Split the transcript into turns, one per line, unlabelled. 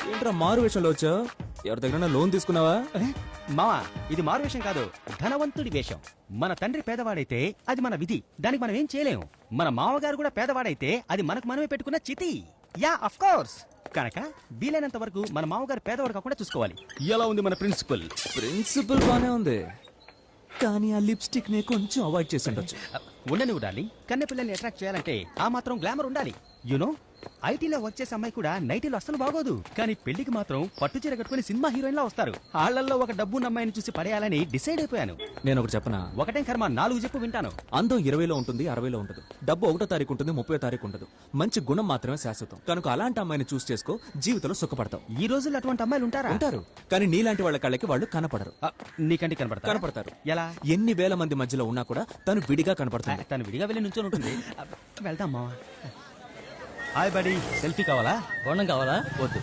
ఏంట్రా మారు వేషంలో వచ్చా? ఎవరి దగ్గర లోన్ తీసుకున్నావా?
మావా ఇది మారు వేషం కాదు, ధనవంతుడి వేషం. మన తండ్రి పేదవాడైతే అది మన విధి, దానికి మనం ఏం చేయలేము. మన మామగారు కూడా పేదవాడైతే అది మనకు మనమే పెట్టుకున్న చితి. Yeah of course. కనుక వీలైనంత వరకు మన మామగారు పేదవాడు కాకుండా చూసుకోవాలి. ఎలా ఉంది మన ప్రిన్సిపల్?
ప్రిన్సిపల్ బానే ఉంది, కానీ ఆ లిప్స్టిక్ ని కొంచెం అవాయిడ్ చేసి ఉండొచ్చు.
ఉండని ఉండాలి. కన్నె పిల్లల్ని అట్రాక్ట్ చేయాలంటే ఆ మాత్రం గ్లామర్ ఉండాలి. యునో ఐటీలో వర్క్ చేసే అమ్మాయి కూడా నైటీలో అస్సలు బాగోదు, కానీ పెళ్లికి మాత్రం పట్టు చీర కట్టుకుని సినిమా హీరోయిన్ లా వస్తారు. ఆళ్లలో ఒక డబ్బున్న అమ్మాయిని చూసి పడేయాలని డిసైడ్ అయిపోయాను.
నేను ఒకటి చెప్పనా?
ఒకటే కర్మ, 4 చెప్పు వింటాను.
అందం 20లో ఉంటుంది, 60లో ఉంటుంది. డబ్బు 1వ తారీఖు ఉంటుంది, 30వ తారీఖు ఉండదు. మంచి గుణం మాత్రమే శాశ్వతం. కనుక అలాంటి అమ్మాయిని చూస్ చేసుకో, జీవితంలో సుఖపడతావు.
ఈ రోజుల్లో అటువంటి అమ్మాయిలు ఉంటారా?
ఉంటారు, కానీ నీలాంటి వాళ్ళ కళ్ళకి వాళ్ళు కనపడరు.
నీకంటే కనపడతారు. ఎలా?
ఎన్ని వేల మంది మధ్యలో ఉన్నా కూడా తను విడిగా కనపడుతుంది.
తను విడిగా వెళ్ళి నుంచొని ఉంటుంది. వెళ్దాం మావా. హాయ్ బడి, సెల్ఫీ కావాలా?
బోండం కావాలా?
వద్దు.